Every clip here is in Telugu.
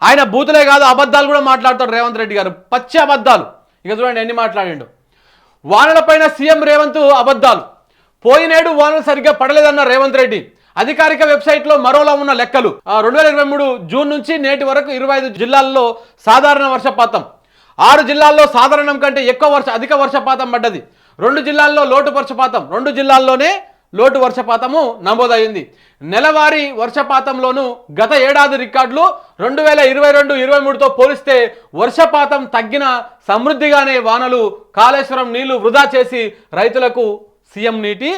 ఆయన బూతులే కాదు అబద్ధాలు కూడా మాట్లాడతాడు రేవంత్ రెడ్డి గారు, పచ్చి అబద్ధాలు. ఇక చూడండి ఎన్ని మాట్లాడిండు. వానలపైన సీఎం రేవంత్ అబద్ధాలు. పోయినేడు వానలు సరిగ్గా పడలేదన్న రేవంత్ రెడ్డి. అధికారిక వెబ్సైట్లో మరోలా ఉన్న లెక్కలు. 2023 జూన్ నుంచి నేటి వరకు 25 జిల్లాల్లో సాధారణ వర్షపాతం, 6 జిల్లాల్లో సాధారణం కంటే అధిక వర్షపాతం పడ్డది. 2 జిల్లాల్లో లోటు వర్షపాతం, 2 జిల్లాల్లోనే లోటు వర్షపాతము నమోదైంది. నెలవారీ వర్షపాతంలోనూ గత ఏడాది రికార్డులు 2022-23తో పోలిస్తే వర్షపాతం తగ్గిన సమృద్ధిగానే వానలు, కాళేశ్వరం నీళ్లు వృధా చేసి రైతులకు సీఎం నీటి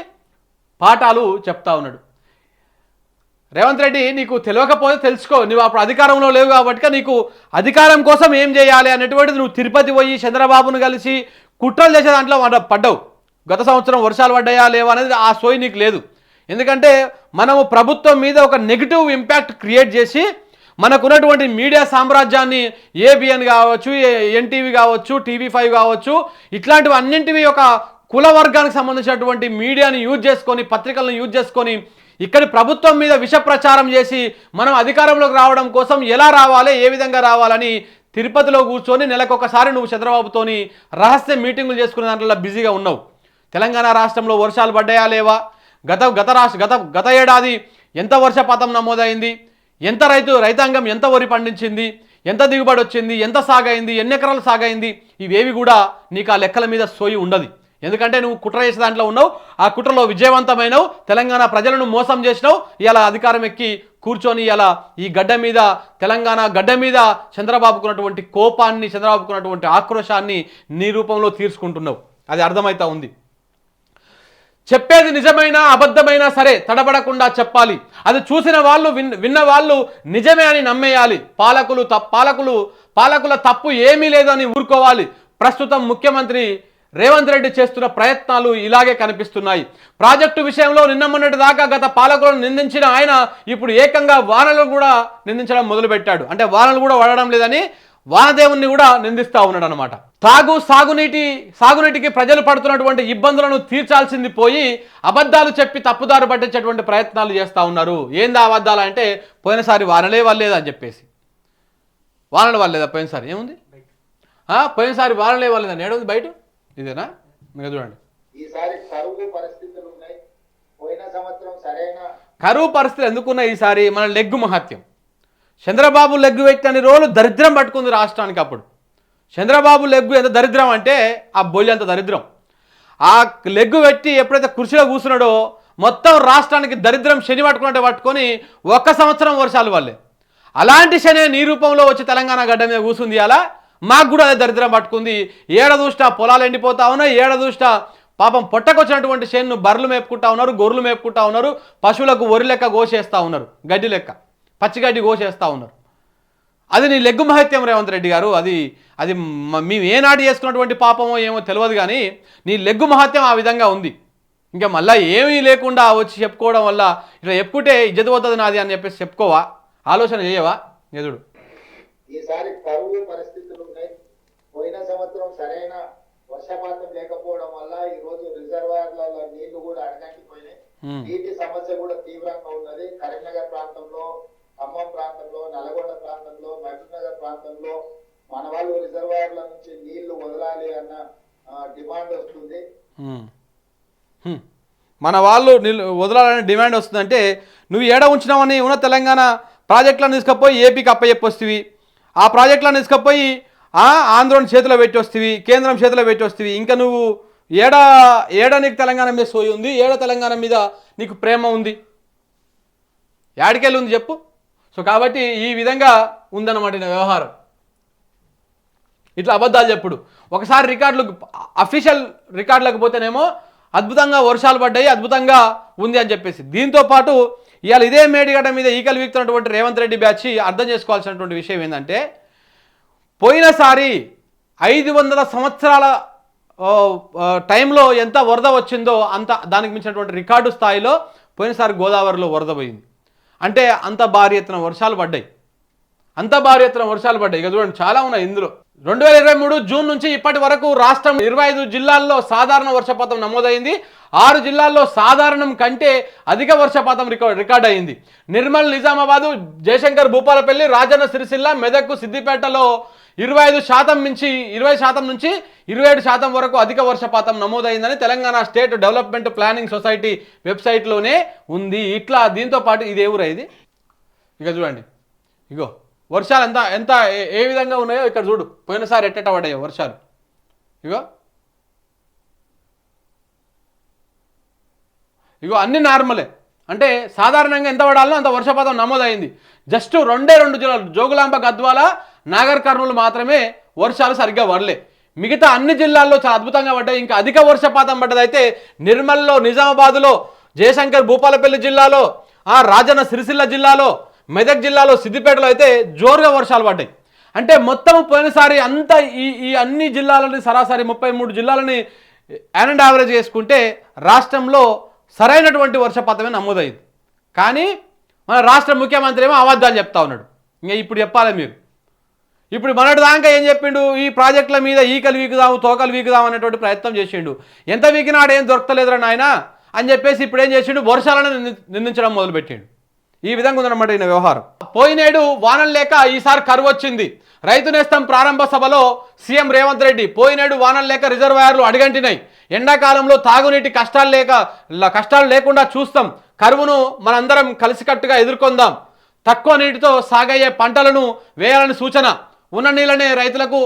పాఠాలు చెప్తా ఉన్నాడు. రేవంత్ రెడ్డి, నీకు తెలియకపోతే తెలుసుకో, నువ్వు అప్పుడు అధికారంలో లేవు కాబట్టి నీకు అధికారం కోసం ఏం చేయాలి అనేటువంటిది నువ్వు తిరుపతి పోయి చంద్రబాబును కలిసి కుట్రలు చేసే దాంట్లో పడ్డావు. గత సంవత్సరం వర్షాలు పడ్డాయా లేవా అనేది ఆ సోయి నీకు లేదు. ఎందుకంటే మనము ప్రభుత్వం మీద ఒక నెగిటివ్ ఇంపాక్ట్ క్రియేట్ చేసి మనకున్నటువంటి మీడియా సామ్రాజ్యాన్ని ఏబిఎన్ కావచ్చు, ఎన్టీవీ కావచ్చు, TV5 కావచ్చు, ఇట్లాంటివి అన్నింటివి ఒక కుల వర్గానికి సంబంధించినటువంటి మీడియాని యూజ్ చేసుకొని, పత్రికలను యూజ్ చేసుకొని ఇక్కడి ప్రభుత్వం మీద విష ప్రచారం చేసి మనం అధికారంలోకి రావడం కోసం ఎలా రావాలి, ఏ విధంగా రావాలని తిరుపతిలో కూర్చొని నెలకొకసారి నువ్వు చంద్రబాబుతోని రహస్య మీటింగులు చేసుకునే దాంట్లో బిజీగా ఉన్నావు. తెలంగాణ రాష్ట్రంలో వర్షాలు పడ్డాయా లేవా, గత ఏడాది ఎంత వర్షపాతం నమోదైంది, ఎంత రైతాంగం ఎంత వరి పండించింది, ఎంత దిగుబడి వచ్చింది, ఎంత సాగైంది, ఎన్ని ఎకరాలు సాగైంది, ఇవేవి కూడా నీకు ఆ లెక్కల మీద సోయి ఉండదు. ఎందుకంటే నువ్వు కుట్ర చేసే దాంట్లో ఉన్నావు, ఆ కుట్రలో విజయవంతమైనవు, తెలంగాణ ప్రజలను మోసం చేసినావు. ఇలా అధికారం ఎక్కి కూర్చొని ఇలా ఈ గడ్డ మీద, తెలంగాణ గడ్డ మీద చంద్రబాబుకున్నటువంటి కోపాన్ని, చంద్రబాబుకున్నటువంటి ఆక్రోశాన్ని నీ రూపంలో తీర్చుకుంటున్నావు. అది అర్థమవుతా ఉంది. చెప్పేది నిజమైనా అబద్ధమైనా సరే తడబడకుండా చెప్పాలి. అది చూసిన వాళ్ళు, విన్న వాళ్ళు నిజమే అని నమ్మేయాలి. పాలకుల తప్పు ఏమీ లేదని ఊరుకోవాలి. ప్రస్తుతం ముఖ్యమంత్రి రేవంత్ రెడ్డి చేస్తున్న ప్రయత్నాలు ఇలాగే కనిపిస్తున్నాయి. ప్రాజెక్టు విషయంలో నిన్నమొన్నటి దాకా గత పాలకులను నిందించిన ఆయన ఇప్పుడు ఏకంగా వానలు కూడా నిందించడం మొదలుపెట్టాడు. అంటే వానలు కూడా పడడం లేదని వానదేవుణ్ణి కూడా నిందిస్తూ ఉన్నాడు అనమాట. సాగునీటికి ప్రజలు పడుతున్నటువంటి ఇబ్బందులను తీర్చాల్సింది పోయి అబద్ధాలు చెప్పి తప్పుదారు పట్టించేటువంటి ప్రయత్నాలు చేస్తూ ఉన్నారు. ఏందా అబద్ధాలు అంటే, పోయినసారి వానలే వల్లేదని చెప్పేసి. వానలు వల్లేదా పోయినసారి? ఏముంది పోయినసారి వానలే వల్లేదని ఏడుంది బయట? ఇదేనా? ఇంకా చూడండి, కరువు పరిస్థితులు ఎందుకున్నాయి ఈసారి? మన లెగ్గు మహత్యం. చంద్రబాబు లెగ్గు వ్యక్తి రోజులు దరిద్రం పట్టుకుంది రాష్ట్రానికి. అప్పుడు చంద్రబాబు లెగ్గు ఎంత దరిద్రం అంటే ఆ బొల్లి అంత దరిద్రం. ఆ లెగ్గు పెట్టి ఎప్పుడైతే కుర్చీలో కూర్చున్నాడో మొత్తం రాష్ట్రానికి దరిద్రం శని పట్టుకొని 1 సంవత్సరం వర్షాలు వల్లే. అలాంటి శని నీ రూపంలో వచ్చి తెలంగాణ గడ్డ మీద కూర్చుంది. అలా మాకు కూడా అదే దరిద్రం పట్టుకుంది. ఏడదూష్ట పొలాలు ఎండిపోతా ఉన్నాయి, ఏడదూష్ట పాపం పొట్టకొచ్చినటువంటి శనిను బర్రెలు మేపుకుంటా ఉన్నారు, గొర్రెలు మేపుకుంటా ఉన్నారు, పశువులకు ఒరి లెక్క కోసేస్తూ ఉన్నారు, గడ్డి లెక్క పచ్చిగడ్డి కోసేస్తూ ఉన్నారు. అది నీ లెగ్గు మహత్యం రేవంత్ రెడ్డి గారు. అది మేము ఏనాటి చేసుకున్నటువంటి పాపమో ఏమో తెలియదు, కానీ నీ లెగ్గు మహత్యం ఆ విధంగా ఉంది. ఇంకా మళ్ళీ ఏమీ లేకుండా వచ్చి చెప్పుకోవడం వల్ల ఇట్లా చెప్పుకుంటే ఇజ్జత్ పోతుంది నాది అని చెప్పేసి చెప్పుకోవా, ఆలోచన చేయవా? ఎదుడు ఈసారి కరువు పరిస్థితులు ఉన్నాయి. పోయిన సంవత్సరం సరైన వర్షపాతం లేకపోవడం వల్ల ఈ రోజు రిజర్వాయర్లలో నీళ్లు కూడా అడగంటిపోయినాయి. నీటి సమస్య కూడా తీవ్రంగా ఉన్నది. కరీంనగర్ ప్రాంతంలో, ఖమ్మం ప్రాంతంలో, నల్గొండ ప్రాంతంలో, మహబూబ్నగర్ ప్రాంతంలో మన వాళ్ళు రిజర్వాయర్ల నుంచి నీళ్లు వదలాలి అన్న డిమాండ్ వస్తుంది. మన వాళ్ళు వదలాలనే డిమాండ్ వస్తుందంటే నువ్వు ఏడ ఉంచినావని ఉన్న తెలంగాణ ప్రాజెక్టులను తీసుకపోయి ఏపీకి అప్పచెప్పొస్తేవి, ఆ ప్రాజెక్టులను తీసుకపోయి ఆంధ్రోని చేతిలో పెట్టి వస్తేవి, కేంద్రం చేతిలో పెట్టి వస్తేవి. ఇంకా నువ్వు ఏడ నీకు తెలంగాణ మీద సోయి ఉంది? ఏడ తెలంగాణ మీద నీకు ప్రేమ ఉంది? యాడికెళ్ళి ఉంది చెప్పు? సో కాబట్టి ఈ విధంగా ఉందన్నమాట నా వ్యవహారం. ఇట్లా అబద్ధాలు చెప్పుడు. ఒకసారి రికార్డులు అఫీషియల్ రికార్డులకు పోతేనేమో అద్భుతంగా వర్షాలు పడ్డాయి, అద్భుతంగా ఉంది అని చెప్పేసి. దీంతో పాటు ఇవాళ ఇదే మేడిగడ్డ మీద ఈకలు వీక్తున్నటువంటి రేవంత్ రెడ్డి బ్యాచ్ అర్థం చేసుకోవాల్సినటువంటి విషయం ఏంటంటే, పోయినసారి 500 సంవత్సరాల టైంలో ఎంత వరద వచ్చిందో అంత దానికి మించినటువంటి రికార్డు స్థాయిలో పోయినసారి గోదావరిలో వరద పోయింది. అంటే అంత భారీ ఎత్తున వర్షాలు పడ్డాయి, ఇక చూడండి చాలా ఉన్నాయి ఇందులో. 2023 జూన్ నుంచి ఇప్పటి వరకు రాష్ట్రం 25 జిల్లాల్లో సాధారణ వర్షపాతం నమోదైంది. 6 జిల్లాల్లో సాధారణం కంటే అధిక వర్షపాతం రికార్డ్ అయింది. నిర్మల్, నిజామాబాదు, జయశంకర్, భూపాలపల్లి, రాజన్న సిరిసిల్ల, మెదక్, సిద్దిపేటలో 20% నుంచి 27% వరకు అధిక వర్షపాతం నమోదైందని Telangana state development planning society వెబ్సైట్లోనే ఉంది. ఇట్లా దీంతో పాటు ఇది ఏ ఊరా ఇది? ఇక చూడండి, ఇగో వర్షాలు ఎంత ఏ విధంగా ఉన్నాయో ఇక్కడ చూడు. పోయినసారి ఎట్టెట్ట పడ్డాయో వర్షాలు. ఇగో అన్ని నార్మలే, అంటే సాధారణంగా ఎంత పడాలో అంత వర్షపాతం నమోదైంది. జస్ట్ 2 జిల్లాలు జోగులాంబ, గద్వాల, నాగర్ కర్నూలు మాత్రమే వర్షాలు సరిగ్గా పడలే. మిగతా అన్ని జిల్లాల్లో చాలా అద్భుతంగా పడ్డాయి. ఇంకా అధిక వర్షపాతం పడ్డదైతే నిర్మల్లో, నిజామాబాదులో, జయశంకర్ భూపాలపల్లి జిల్లాలో, రాజన్న సిరిసిల్ల జిల్లాలో, మెదక్ జిల్లాలో, సిద్దిపేటలో అయితే జోరుగా వర్షాలు పడ్డాయి. అంటే మొత్తం పోయినసారి అంతా ఈ అన్ని జిల్లాలని సరాసరి 33 జిల్లాలని అండ్ యావరేజ్ చేసుకుంటే రాష్ట్రంలో సరైనటువంటి వర్షపాతమే నమోదైంది. కానీ మన రాష్ట్ర ముఖ్యమంత్రి ఏమో అబద్ధాలు చెప్తా ఉన్నాడు. ఇంకా ఇప్పుడు చెప్పాలి మీరు. ఇప్పుడు మొన్నటి దాకా ఏం చెప్పిండు? ఈ ప్రాజెక్టుల మీద ఈకలు వీకుదాము, తోకలు వీకుదాం అనేటువంటి ప్రయత్నం చేసిండు. ఎంత వీకినాడు ఏం దొరకలేదురా నాయన అని చెప్పేసి ఇప్పుడు ఏం చేసిండు? వర్షాలను నిందించడం మొదలుపెట్టిండు. ఈ విధంగా ఉందన్నమాట ఈయన వ్యవహారం. పోయినేడు వానలు లేక ఈసారి కరువు వచ్చింది. రైతు నేస్తం ప్రారంభ సభలో సీఎం రేవంత్ రెడ్డి పోయినేడు వానలు లేక రిజర్వాయర్లు అడుగంటినాయి. ఎండాకాలంలో తాగునీటి కష్టాలు లేకుండా చూస్తాం. కరువును మనందరం కలిసికట్టుగా ఎదుర్కొందాం. తక్కువ నీటితో సాగయ్యే పంటలను వేయాలని సూచన. ఉన్న నీళ్ళనే రైతులకు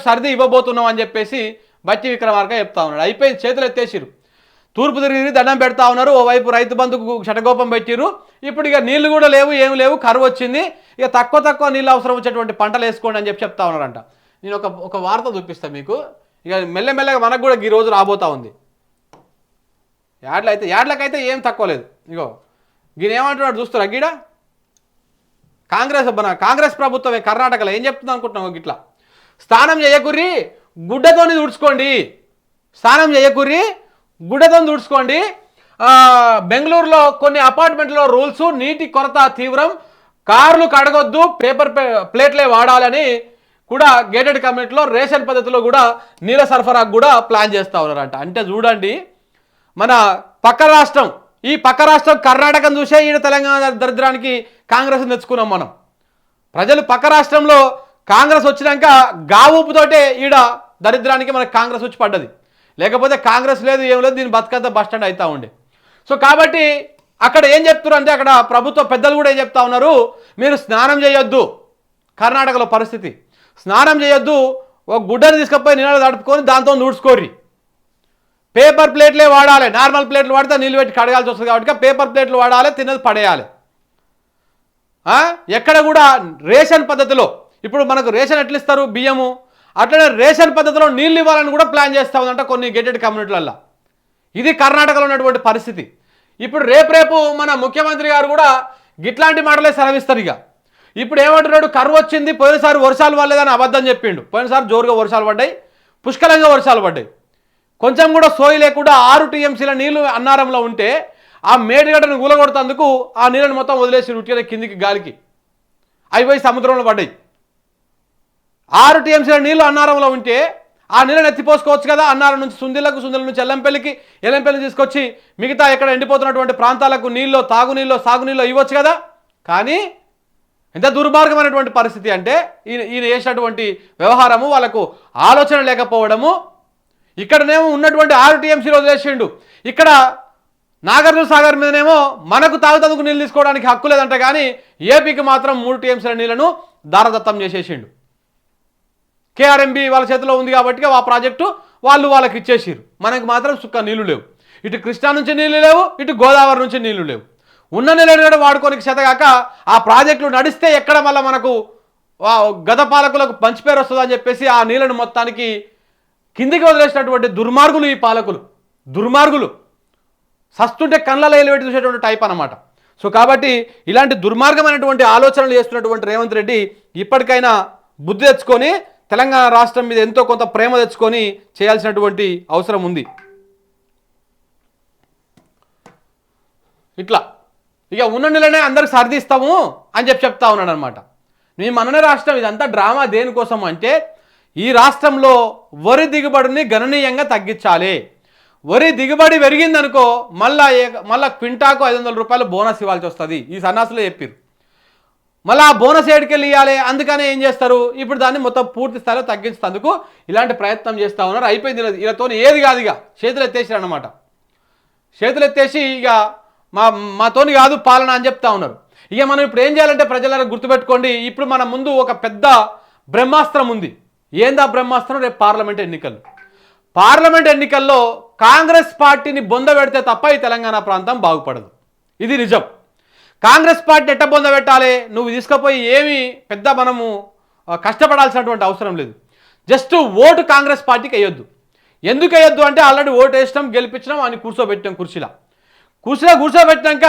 సర్ది ఇవ్వబోతున్నాం అని చెప్పేసి బట్టి విక్రమార్క చెప్తా ఉన్నాడు. అయిపోయింది, చేతులు ఎత్తేసిరు, తూర్పు తిరిగి దండం పెడతా ఉన్నారు. ఓవైపు రైతు బంధుకు షటగోపం పెట్టిరు. ఇప్పుడు ఇక నీళ్లు కూడా లేవు, ఏమి లేవు, కరువు వచ్చింది. ఇక తక్కువ నీళ్ళు అవసరం వచ్చేటువంటి పంటలు వేసుకోండి అని చెప్తా ఉన్నారంట. నేను ఒక వార్త చూపిస్తాను మీకు. ఇక మెల్లమెల్లగా మనకు కూడా ఈ రోజు రాబోతా ఉంది. యాడ్లకైతే ఏం తక్కువ లేదు. ఇగో ఈయన ఏమంటున్నాడు చూస్తారా? గీడ కాంగ్రెస్ ప్రభుత్వమే కర్ణాటకలో ఏం చెప్తుంది అనుకుంటున్నాం? గిట్లా స్నానం చేయకుర్రి గుడ్డతోని తుడుచుకోండి, బెంగళూరులో కొన్ని అపార్ట్మెంట్లో రూల్స్, నీటి కొరత తీవ్రం, కార్లు కడగొద్దు, పేపర్ ప్లేట్లే వాడాలని కూడా గేటెడ్ కమ్యూనిటీలో రేషన్ పద్ధతిలో కూడా నీళ్ళ సరఫరాకు కూడా ప్లాన్ చేస్తూ ఉన్నారంట. అంటే చూడండి, మన ఈ పక్క రాష్ట్రం కర్ణాటకను చూసే ఈడ తెలంగాణ దరిద్రానికి కాంగ్రెస్ తెచ్చుకున్నాం మనం. ప్రజలు పక్క రాష్ట్రంలో కాంగ్రెస్ వచ్చినాక గావుపుతోటే ఈడ దరిద్రానికి మనకు కాంగ్రెస్ వచ్చి పడ్డది. లేకపోతే కాంగ్రెస్ లేదు, ఏం లేదు, దీని బతుకంతా బస్టాండ్ అవుతూ ఉండే. సో కాబట్టి అక్కడ ఏం చెప్తున్నారు అంటే, అక్కడ ప్రభుత్వ పెద్దలు కూడా ఏం చెప్తా ఉన్నారు, మీరు స్నానం చేయొద్దు. కర్ణాటకలో పరిస్థితి, స్నానం చేయొద్దు, ఒక గుడ్డని తీసుకపోయి నీళ్ళు తడుపుకొని దాంతో తుడుచుకోర్రి, పేపర్ ప్లేట్లే వాడాలి. నార్మల్ ప్లేట్లు వాడితే నీళ్ళు పెట్టి కడగాల్సి వస్తుంది కాబట్టి పేపర్ ప్లేట్లు వాడాలి, తిన్నది పడేయాలి. ఎక్కడ కూడా రేషన్ పద్ధతిలో, ఇప్పుడు మనకు రేషన్ ఎట్లా ఇస్తారు బియ్యము, అట్లనే రేషన్ పద్ధతిలో నీళ్ళు ఇవ్వాలని కూడా ప్లాన్ చేస్తూ ఉందంట కొన్ని గేటెడ్ కమ్యూనిటీలలో. ఇది కర్ణాటకలో ఉన్నటువంటి పరిస్థితి. ఇప్పుడు రేపు మన ముఖ్యమంత్రి గారు కూడా గిట్లాంటి మాటలే సెలవిస్తారు. ఇప్పుడు ఏమంటున్నాడు? కరువు వచ్చింది, పోయినసారి వర్షాలు పడలేదని అబద్ధం చెప్పిండు. పోయినసారి జోరుగా వర్షాలు పడ్డాయి, పుష్కలంగా వర్షాలు పడ్డాయి. కొంచెం కూడా సోయి లేకుండా 6 TMCల నీళ్లు అన్నారంలో ఉంటే ఆ మేడిగడ్డను కూలగొడుతందుకు ఆ నీళ్ళని మొత్తం వదిలేసి ఉట్టిగా కిందికి గాలికి అవి పోయి సముద్రంలో పడ్డాయి. 6 TMCల నీళ్లు అన్నారంలో ఉంటే ఆ నీళ్ళని ఎత్తిపోసుకోవచ్చు కదా. అన్నారం నుంచి సుందిల నుంచి ఎల్లంపల్లికి తీసుకొచ్చి మిగతా ఎక్కడ ఎండిపోతున్నటువంటి ప్రాంతాలకు నీళ్ళు, తాగునీళ్ళు, సాగునీళ్ళు ఇవ్వచ్చు కదా. కానీ ఎంత దుర్మార్గమైనటువంటి పరిస్థితి అంటే ఈయన చేసినటువంటి వ్యవహారము, వాళ్ళకు ఆలోచన లేకపోవడము. ఇక్కడనేమో ఉన్నటువంటి 6 TMCలు వదిలేసిండు. ఇక్కడ నాగార్జున సాగర్ మీదనేమో మనకు తాగుతందుకు నీళ్ళు తీసుకోవడానికి హక్కు లేదంట, కానీ ఏపీకి మాత్రం 3 TMCల నీళ్లను దారదత్తం చేసేసిండు. KRMB వాళ్ళ చేతిలో ఉంది కాబట్టి ఆ ప్రాజెక్టు వాళ్ళకి ఇచ్చేసిరు. మనకు మాత్రం సుక్క నీళ్లు లేవు. ఇటు కృష్ణా నుంచి నీళ్లు లేవు, ఇటు గోదావరి నుంచి నీళ్లు లేవు. ఉన్న నీళ్ళు వాడుకోనికి చేతగాక ఆ ప్రాజెక్టులు నడిస్తే ఎక్కడ మళ్ళీ మనకు గత పాలకులకు మంచి పేరు వస్తుందని చెప్పేసి ఆ నీళ్లను మొత్తానికి కిందికి వదిలేసినటువంటి దుర్మార్గులు ఈ పాలకులు. దుర్మార్గులు సస్తుంటే కళ్ళలో ఎలివేట్ చూసేటువంటి టైప్ అన్నమాట. సో కాబట్టి ఇలాంటి దుర్మార్గమైనటువంటి ఆలోచనలు చేస్తున్నటువంటి రేవంత్ రెడ్డి ఇప్పటికైనా బుద్ధి తెచ్చుకొని తెలంగాణ రాష్ట్రం మీద ఎంతో కొంత ప్రేమ తెచ్చుకొని చేయాల్సినటువంటి అవసరం ఉంది. ఇట్లా ఇక ఉన్న నీళ్ళనే అందరికి సర్దిస్తాము అని చెప్తా ఉన్నాడు అనమాట. మీ మననే రాష్ట్రం ఇదంతా డ్రామా దేనికోసం అంటే ఈ రాష్ట్రంలో వరి దిగుబడిని గణనీయంగా తగ్గించాలి. వరి దిగుబడి పెరిగిందనుకో మళ్ళా క్వింటాకు 500 రూపాయలు బోనస్ ఇవ్వాల్సి వస్తుంది. ఈ సన్నాసులు చెప్పారు. మళ్ళీ ఆ బోనస్ ఏడుకెళ్ళి ఇవ్వాలి. అందుకనే ఏం చేస్తారు, ఇప్పుడు దాన్ని మొత్తం పూర్తి స్థాయిలో తగ్గించేందుకు ఇలాంటి ప్రయత్నం చేస్తూ ఉన్నారు. అయిపోయింది, వీళ్ళతో ఏది కాదు, ఇక చేతులు ఎత్తేసారు అనమాట. చేతులు ఎత్తేసి ఇక మాతోని కాదు పాలన అని చెప్తా ఉన్నారు. ఇక మనం ఇప్పుడు ఏం చేయాలంటే ప్రజలను గుర్తుపెట్టుకోండి, ఇప్పుడు మన ముందు ఒక పెద్ద బ్రహ్మాస్త్రం ఉంది. ఏందా బ్రహ్మాస్త్రం? రేపు పార్లమెంట్ ఎన్నికల్లో కాంగ్రెస్ పార్టీని బొంద పెడితే తప్ప ఈ తెలంగాణ ప్రాంతం బాగుపడదు. ఇది నిజం. కాంగ్రెస్ పార్టీ ఎట్ట బొంద పెట్టాలి? నువ్వు తీసుకుపోయి ఏమి పెద్ద మనము కష్టపడాల్సినటువంటి అవసరం లేదు. జస్ట్ ఓటు కాంగ్రెస్ పార్టీకి వేయొద్దు. ఎందుకు వేయొద్దు అంటే ఆల్రెడీ ఓటు వేసినాం, గెలిపించినాం, అని కూర్చోబెట్టాం. కూర్చీలో కూర్చోబెట్టినాక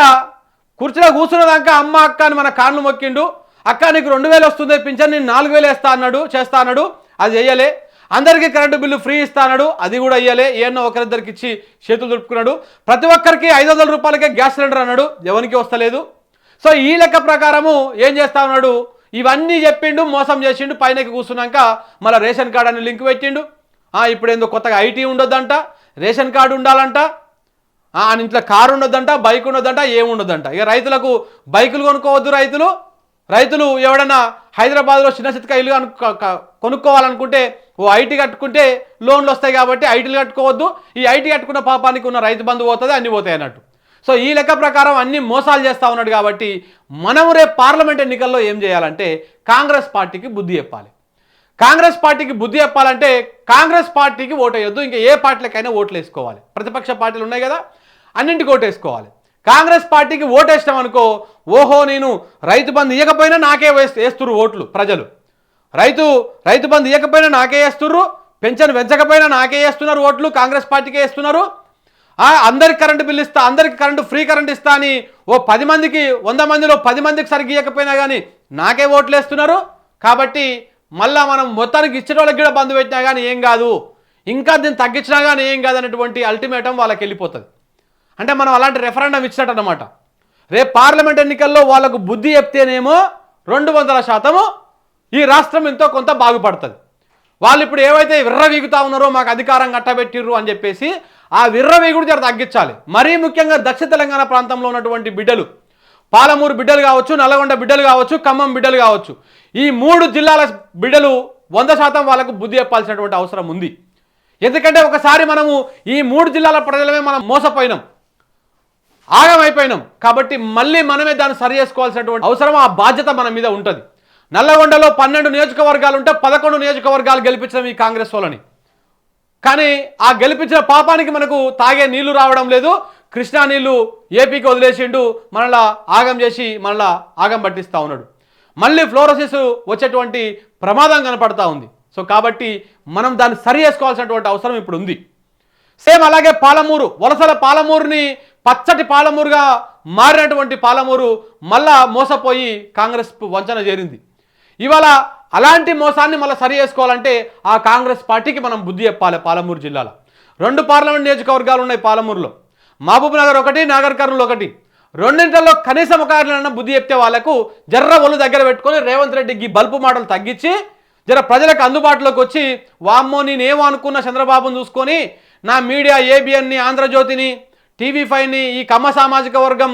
కుర్చీలో కూర్చున్నదాక అమ్మ అక్క అని మన కాళ్ళు మొక్కిండు. అక్క నీకు 2000 వస్తుంది పింఛన్, నేను 4000 చేస్తా అన్నాడు. అది చెయ్యలే. అందరికీ కరెంటు బిల్లు ఫ్రీ ఇస్తా అన్నాడు. అది కూడా అయ్యలే. ఏమన్నా ఒకరిద్దరికి ఇచ్చి చేతులు దులుపుకున్నాడు. ప్రతి ఒక్కరికి 500 రూపాయలకే గ్యాస్ సిలిండర్ అన్నాడు. ఎవరికి వస్తలేదు. సో ఈ లెక్క ప్రకారము ఏం చేస్తా ఉన్నాడు, ఇవన్నీ చెప్పిండు, మోసం చేసిండు. పైనకి కూర్చున్నాక మళ్ళీ రేషన్ కార్డు అని లింక్ పెట్టిండు. ఇప్పుడు ఏందో కొత్తగా ఐటీ ఉండొద్దంట, రేషన్ కార్డు ఉండాలంట, ఇంట్లో కారు ఉండొద్దంట, బైక్ ఉండొద్దంట, ఏముండొద్దంట. ఇక రైతులకు బైకులు కొనుక్కోవద్దు. రైతులు ఎవడన్నా హైదరాబాద్లో చిన్న చితక ఇల్లు కొనుక్కోవాలనుకుంటే ఓ ఐటీ కట్టుకుంటే లోన్లు వస్తాయి కాబట్టి ఐటీలు కట్టుకోవద్దు. ఈ ఐటీ కట్టుకున్న పాపానికి ఉన్న రైతు బంధు పోతుంది, అన్నీ పోతాయి అన్నట్టు. సో ఈ లెక్క ప్రకారం అన్ని మోసాలు చేస్తూ ఉన్నాడు. కాబట్టి మనం రేపు పార్లమెంట్ ఎన్నికల్లో ఏం చేయాలంటే కాంగ్రెస్ పార్టీకి బుద్ధి చెప్పాలి. కాంగ్రెస్ పార్టీకి బుద్ధి చెప్పాలంటే కాంగ్రెస్ పార్టీకి ఓటు వేయొద్దు. ఇంకా ఏ పార్టీలకైనా ఓట్లు వేసుకోవాలి. ప్రతిపక్ష పార్టీలు ఉన్నాయి కదా, అన్నింటికి ఓటు వేసుకోవాలి. కాంగ్రెస్ పార్టీకి ఓటు వేసినాం అనుకో, ఓహో నేను రైతు బంధు ఇవ్వకపోయినా నాకే వేస్తుర్రు ఓట్లు ప్రజలు. రైతు బంధు ఇవ్వకపోయినా నాకే వేస్తుర్రు, పెన్షన్ పెంచకపోయినా నాకే వేస్తున్నారు ఓట్లు, కాంగ్రెస్ పార్టీకే వేస్తున్నారు. అందరికి కరెంటు బిల్లు ఇస్తా, అందరికి ఫ్రీ కరెంట్ ఇస్తా అని ఓ 10 మందికి 100 మందిలో 10 మందికి సరిగ్గా ఇవ్వకపోయినా కానీ నాకే ఓట్లు వేస్తున్నారు. కాబట్టి మళ్ళీ మనం మొత్తానికి ఇచ్చిన వాళ్ళకి కూడా బంధు పెట్టినా కానీ ఏం కాదు, ఇంకా దీన్ని తగ్గించినా కానీ ఏం కాదు అనేటువంటి అల్టిమేటం వాళ్ళకి వెళ్ళిపోతుంది. అంటే మనం అలాంటి రెఫరెండం ఇచ్చినట్టు అనమాట. రేపు పార్లమెంట్ ఎన్నికల్లో వాళ్ళకు బుద్ధి చెప్తేనేమో 200% ఈ రాష్ట్రం ఎంతో కొంత బాగుపడుతుంది. వాళ్ళు ఇప్పుడు ఏవైతే విర్రవీగుతా ఉన్నారో మాకు అధికారం కట్టబెట్టిర్రు అని చెప్పేసి ఆ విర్రవీగుడు జర తగ్గించాలి. మరీ ముఖ్యంగా దక్షిణ తెలంగాణ ప్రాంతంలో ఉన్నటువంటి బిడ్డలు, పాలమూరు బిడ్డలు కావచ్చు, నల్గొండ బిడ్డలు కావచ్చు, ఖమ్మం బిడ్డలు కావచ్చు, ఈ 3 జిల్లాల బిడ్డలు 100% వాళ్ళకు బుద్ధి చెప్పాల్సినటువంటి అవసరం ఉంది. ఎందుకంటే ఒకసారి మనము ఈ 3 జిల్లాల ప్రజలమే మనం మోసపోయినాం, ఆగమైపోయినాం. కాబట్టి మళ్ళీ మనమే దాన్ని సరి చేసుకోవాల్సినటువంటి అవసరం, ఆ బాధ్యత మన మీద ఉంటుంది. నల్లగొండలో 12 నియోజకవర్గాలు ఉంటే 11 నియోజకవర్గాలు గెలిపించడం ఈ కాంగ్రెస్ వాళ్ళని. కానీ ఆ గెలిపించిన పాపానికి మనకు తాగే నీళ్లు రావడం లేదు. కృష్ణా నీళ్లు ఏపీకి వదిలేసిండు, మనలా ఆగం చేసి మనలా ఆగం పట్టిస్తూ ఉన్నాడు. మళ్ళీ ఫ్లోరోసిస్ వచ్చేటువంటి ప్రమాదం కనపడతా ఉంది. సో కాబట్టి మనం దాన్ని సరి చేసుకోవాల్సినటువంటి అవసరం ఇప్పుడు ఉంది. సేమ్ అలాగే పాలమూరు, వలసల పాలమూరుని పచ్చటి పాలమూరుగా మారినటువంటి పాలమూరు మళ్ళా మోసపోయి కాంగ్రెస్ వంచన చేరింది. ఇవాళ అలాంటి మోసాన్ని మళ్ళీ సరి చేసుకోవాలంటే ఆ కాంగ్రెస్ పార్టీకి మనం బుద్ధి చెప్పాలి. పాలమూరు జిల్లాలో 2 పార్లమెంట్ నియోజకవర్గాలు ఉన్నాయి. పాలమూరులో మహబూబ్ నగర్ 1, నాగర్ కర్నూలు 1. రెండింటిలో కనీసం ఒక బుద్ధి చెప్తే వాళ్ళకు జర్ర ఒళ్ళు దగ్గర పెట్టుకొని రేవంత్ రెడ్డికి బల్పు మాటలు తగ్గించి జర ప్రజలకు అందుబాటులోకి వచ్చి, వామ్మో నేనేమో అనుకున్న చంద్రబాబును చూసుకొని నా మీడియా ఏబిఎన్ని, ఆంధ్రజ్యోతిని, TV5ని, ఈ కమ్మ సామాజిక వర్గం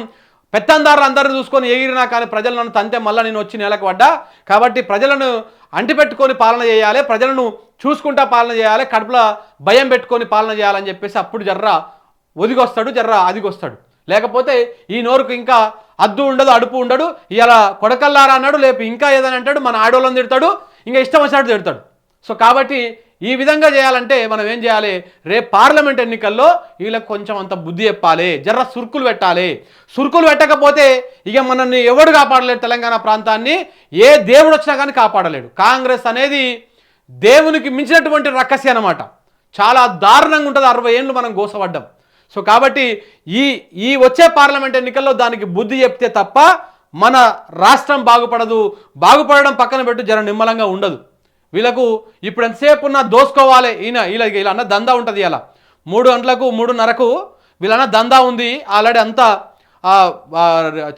పెత్తందారులు అందరిని చూసుకొని ఎగిరినా కానీ ప్రజలు నన్ను తంతే మళ్ళీ నేను వచ్చి నేలకు పడ్డా. కాబట్టి ప్రజలను అంటిపెట్టుకొని పాలన చేయాలి, ప్రజలను చూసుకుంటా పాలన చేయాలి, కడుపులో భయం పెట్టుకొని పాలన చేయాలని చెప్పేసి అప్పుడు జర్ర ఒదిగొస్తాడు, జర్ర అదిగొస్తాడు. లేకపోతే ఈ నోరుకు ఇంకా అద్దు ఉండదు, అడుపు ఉండడు. ఇలా కొడకల్లారా అన్నాడు, లేపు ఇంకా ఏదని అంటాడు, మన ఆడోళ్ళని తిడతాడు, ఇంకా ఇష్టం వచ్చినట్టు తిడతాడు. సో కాబట్టి ఈ విధంగా చేయాలంటే మనం ఏం చేయాలి, రేపు పార్లమెంట్ ఎన్నికల్లో వీళ్ళకి కొంచెం అంత బుద్ధి చెప్పాలి, జర్ర సురుకులు పెట్టాలి. సురుకులు పెట్టకపోతే ఇక మనల్ని ఎవడు కాపాడలేడు. తెలంగాణ ప్రాంతాన్ని ఏ దేవుడు వచ్చినా కానీ కాపాడలేడు. కాంగ్రెస్ అనేది దేవునికి మించినటువంటి రక్కసి అనమాట. చాలా దారుణంగా ఉంటుంది. 60 ఏళ్ళు మనం గోసపడ్డాం. సో కాబట్టి ఈ వచ్చే పార్లమెంట్ ఎన్నికల్లో దానికి బుద్ధి చెప్తే తప్ప మన రాష్ట్రం బాగుపడదు. బాగుపడడం పక్కన పెట్టు, జర నిమ్మలంగా ఉండదు. వీళ్ళకు ఇప్పుడు ఎంతసేపు ఉన్నా దోసుకోవాలి. ఇలా అన్న దందా ఉంటుంది. ఇలా 3 గంటలకు 3:30కు వీళ్ళన్న దందా ఉంది. ఆల్రెడీ అంతా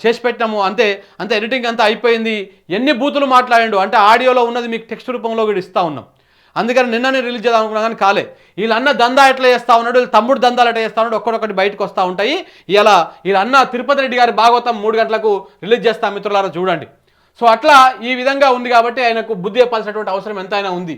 చేసి పెట్టినాము అంతే, అంతే ఎడిటింగ్ అంతా అయిపోయింది, ఎన్ని బూతులు మాట్లాడిండు అంటే ఆడియోలో ఉన్నది మీకు టెక్స్ట్ రూపంలో కూడా ఇస్తూ ఉన్నాం. అందుకని నిన్ననే రిలీజ్ చేద్దాం అనుకున్నా కానీ కాలే. వీళ్ళ అన్న దందా ఎట్లా చేస్తూ ఉన్నాడు, వీళ్ళ తమ్ముడు దందాలు ఎట్లా చేస్తూ ఉన్నాడు, ఒక్కడొక్కటి బయటకు వస్తూ ఉంటాయి. ఇలా వీళ్ళ అన్న తిరుపతి రెడ్డి గారి భాగవతం 3 గంటలకు రిలీజ్ చేస్తాం మిత్రులారా, చూడండి. సో అట్లా ఈ విధంగా ఉంది కాబట్టి ఆయనకు బుద్ధి చెప్పాల్సినటువంటి అవసరం ఎంతైనా ఉంది.